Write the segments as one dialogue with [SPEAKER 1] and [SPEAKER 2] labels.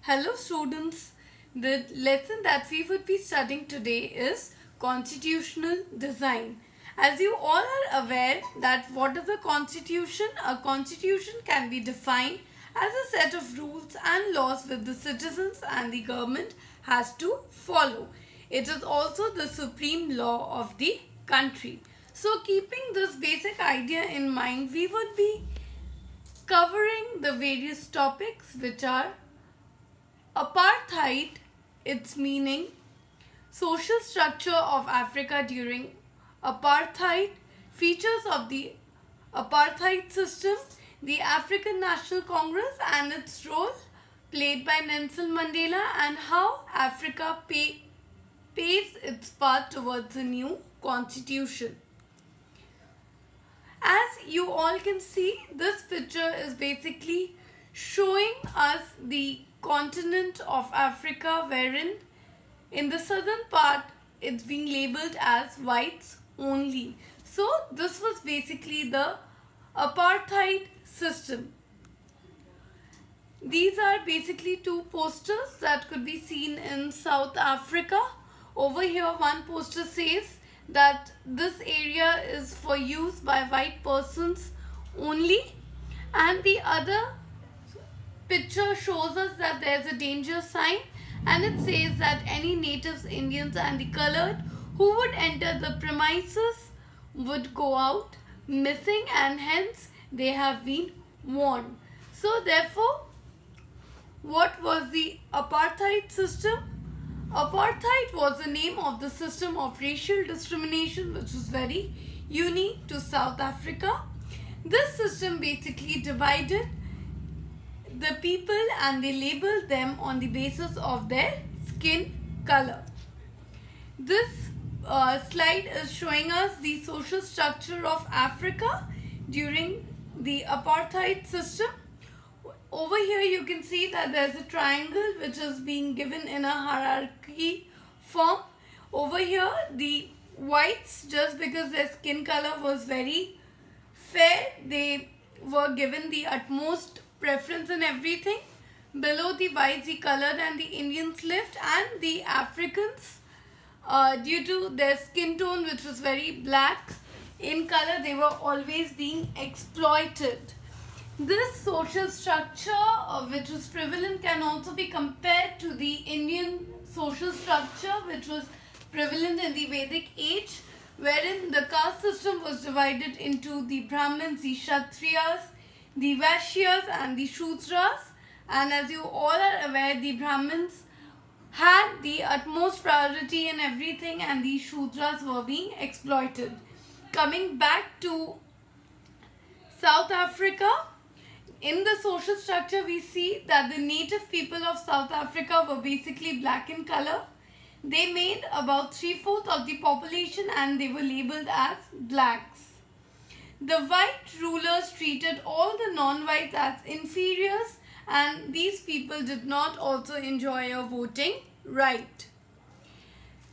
[SPEAKER 1] Hello students, the lesson that we would be studying today is constitutional design. As you all are aware that what is a constitution? A constitution can be defined as a set of rules and laws which the citizens and the government has to follow. It is also the supreme law of the country. So keeping this basic idea in mind, we would be covering the various topics which are apartheid, its meaning, social structure of Africa during apartheid, features of the apartheid system, the African National Congress and its role played by Nelson Mandela, and how Africa paves its path towards a new constitution. As you all can see, this picture is basically showing us the continent of Africa, wherein in the southern part it's being labeled as whites only. So this was basically the apartheid system. These are basically two posters that could be seen in South Africa. Over here one poster says that this area is for use by white persons only, and the other picture shows us that there's a danger sign, and it says that any natives, Indians and the colored who would enter the premises would go out missing, and hence they have been warned. So therefore, what was the apartheid system? Apartheid was the name of the system of racial discrimination which was very unique to South Africa. This system basically divided the people and they labeled them on the basis of their skin color. This slide is showing us the social structure of Africa during the apartheid system. Over here you can see that there's a triangle which is being given in a hierarchy form. Over here the whites, just because their skin color was very fair, they were given the utmost preference in everything. Below the whites, the colored and the Indians lived, and the Africans, due to their skin tone which was very black in color, they were always being exploited. This social structure which was prevalent can also be compared to the Indian social structure which was prevalent in the Vedic age, wherein the caste system was divided into the Brahmins, the Kshatriyas, the Vaishyas and the Shudras. And as you all are aware, the Brahmins had the utmost priority in everything and the Shudras were being exploited. Coming back to South Africa, in the social structure we see that the native people of South Africa were basically black in color. They made about 3/4 of the population and they were labeled as blacks. The white rulers treated all the non-whites as inferiors, and these people did not also enjoy a voting right.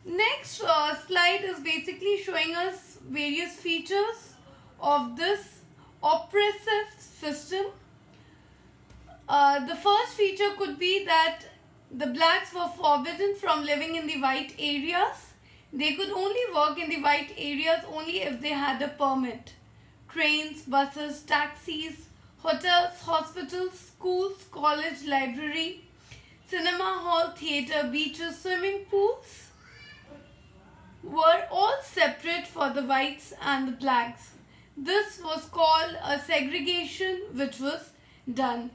[SPEAKER 1] Next slide is basically showing us various features of this oppressive system. The first feature could be that the blacks were forbidden from living in the white areas. They could only work in the white areas only if they had a permit. Trains, buses, taxis, hotels, hospitals, schools, college, library, cinema hall, theatre, beaches, swimming pools were all separate for the whites and the blacks. This was called a segregation which was done.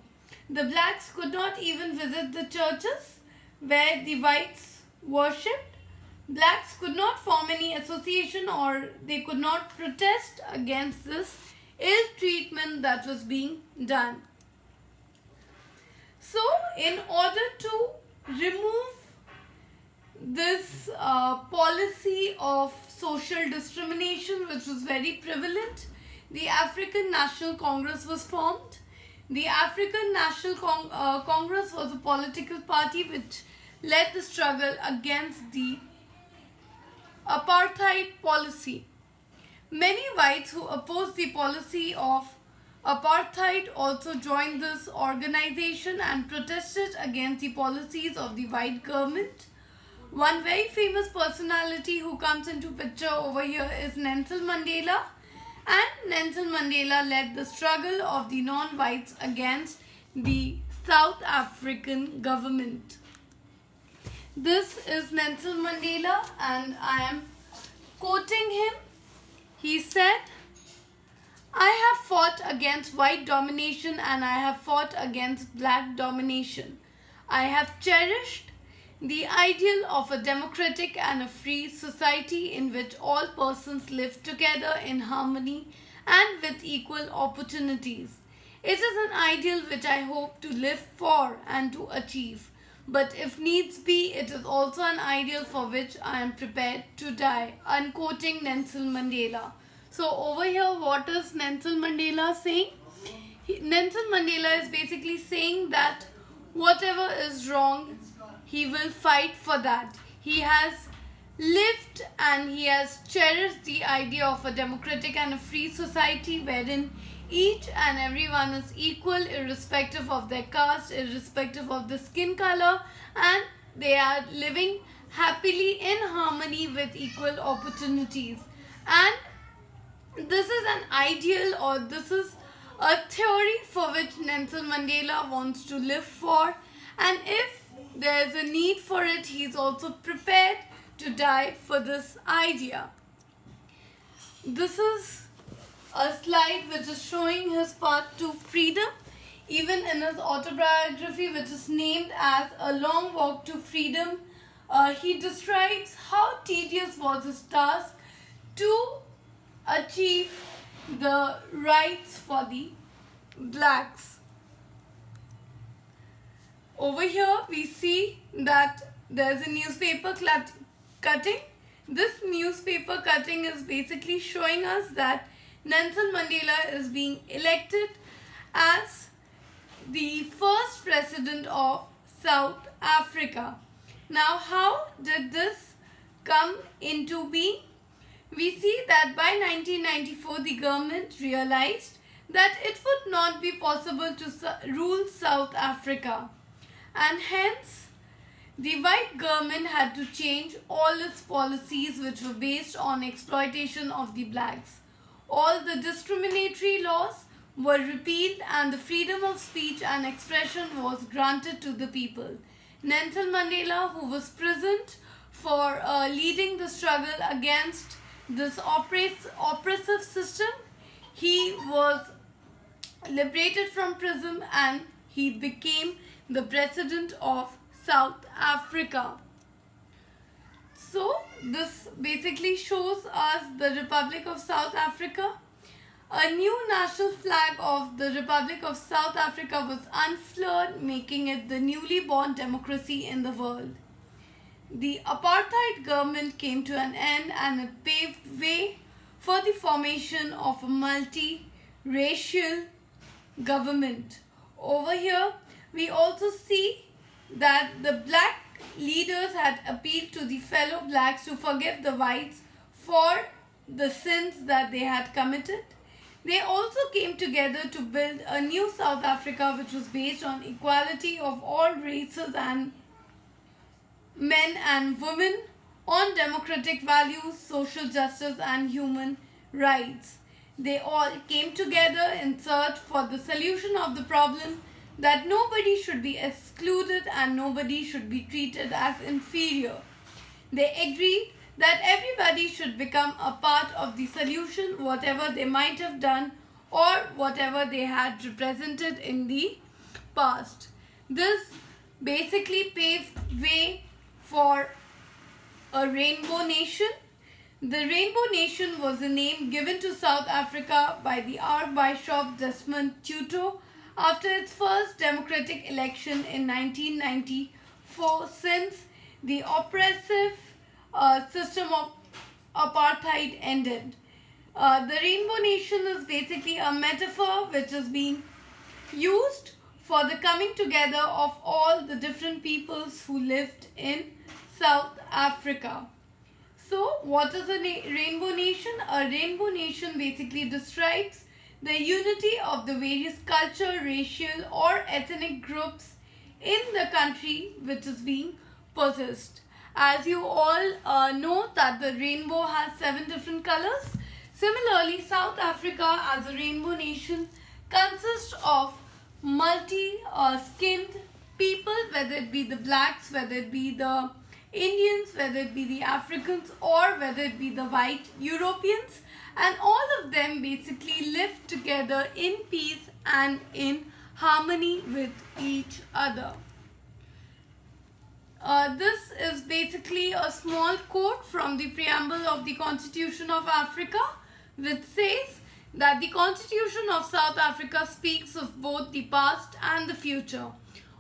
[SPEAKER 1] The blacks could not even visit the churches where the whites worshipped. Blacks could not form any association or they could not protest against this ill treatment that was being done. So, in order to remove this policy of social discrimination which was very prevalent, the African National Congress was formed. The African National Congress was a political party which led the struggle against the apartheid policy. Many whites who opposed the policy of Apartheid also joined this organization and protested against the policies of the white government. One very famous personality who comes into picture over here is Nelson Mandela, and Nelson Mandela led the struggle of the non-whites against the South African government. This is Nelson Mandela and I am quoting him. He said, "I have fought against white domination and I have fought against black domination. I have cherished the ideal of a democratic and a free society in which all persons live together in harmony and with equal opportunities. It is an ideal which I hope to live for and to achieve. But if needs be, it is also an ideal for which I am prepared to die." Unquoting Nelson Mandela. So over here, what is Nelson Mandela saying? Nelson Mandela is basically saying that whatever is wrong, he will fight for that. He has lived and he has cherished the idea of a democratic and a free society wherein each and everyone is equal irrespective of their caste, irrespective of the skin color, and they are living happily in harmony with equal opportunities. And this is an ideal, or this is a theory for which Nelson Mandela wants to live for, and if there is a need for it, he is also prepared to die for this idea. This is a slide which is showing his path to freedom. Even in his autobiography, which is named as A Long Walk to Freedom, he describes how tedious was his task to achieve the rights for the blacks. Over here we see that there's a newspaper cutting. This newspaper cutting is basically showing us that Nelson Mandela is being elected as the first president of South Africa. Now, how did this come into being? We see that by 1994 the government realized that it would not be possible to rule South Africa, and hence the white government had to change all its policies which were based on exploitation of the blacks. All the discriminatory laws were repealed and the freedom of speech and expression was granted to the people. Nelson Mandela, who was prisoned for leading the struggle against this oppressive system, he was liberated from prison and he became the president of South Africa. So this basically shows us the Republic of South Africa. A new national flag of the Republic of South Africa was unfurled, making it the newly born democracy in the world. The apartheid government came to an end and it paved way for the formation of a multi-racial government. Over here, we also see that the black leaders had appealed to the fellow blacks to forgive the whites for the sins that they had committed. They also came together to build a new South Africa which was based on equality of all races and men and women, on democratic values, social justice and human rights. They all came together in search for the solution of the problem that nobody should be excluded and nobody should be treated as inferior. They agreed that everybody should become a part of the solution, whatever they might have done or whatever they had represented in the past. This basically paved way for a rainbow nation. The Rainbow Nation was a name given to South Africa by the Archbishop Desmond Tutu after its first democratic election in 1994, since the oppressive system of apartheid ended. The Rainbow Nation is basically a metaphor which is being used for the coming together of all the different peoples who lived in South Africa. So, what is a rainbow nation? A rainbow nation basically describes the unity of the various culture, racial or ethnic groups in the country which is being possessed. As you all know that the rainbow has 7 different colors. Similarly, South Africa as a rainbow nation consists of multi-skinned people, whether it be the blacks, whether it be the Indians, whether it be the Africans or whether it be the white Europeans, and all of them basically live together in peace and in harmony with each other. This is basically a small quote from the preamble of the Constitution of Africa, which says that the Constitution of South Africa speaks of both the past and the future.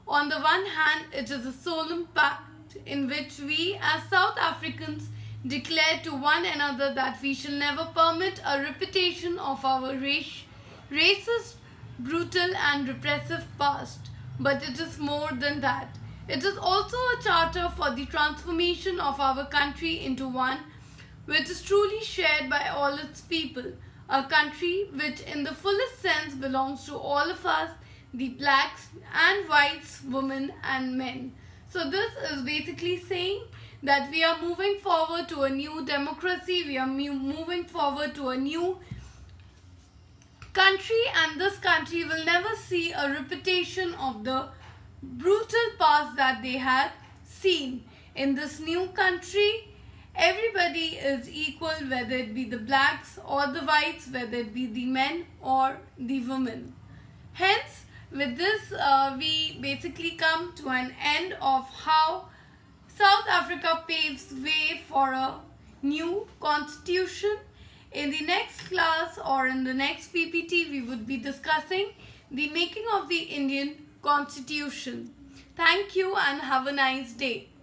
[SPEAKER 1] On the one hand, it is a solemn pact in which we as South Africans declare to one another that we shall never permit a repetition of our racist, brutal and repressive past. But it is more than that. It is also a charter for the transformation of our country into one which is truly shared by all its people. A country which in the fullest sense belongs to all of us, the blacks and whites, women and men. So this is basically saying that we are moving forward to a new democracy, we are moving forward to a new country, and this country will never see a repetition of the brutal past that they had seen. In this new country, everybody is equal, whether it be the blacks or the whites, whether it be the men or the women. Hence, with this, we basically come to an end of how South Africa paves way for a new constitution. In the next class or in the next PPT, we would be discussing the making of the Indian Constitution. Thank you and have a nice day.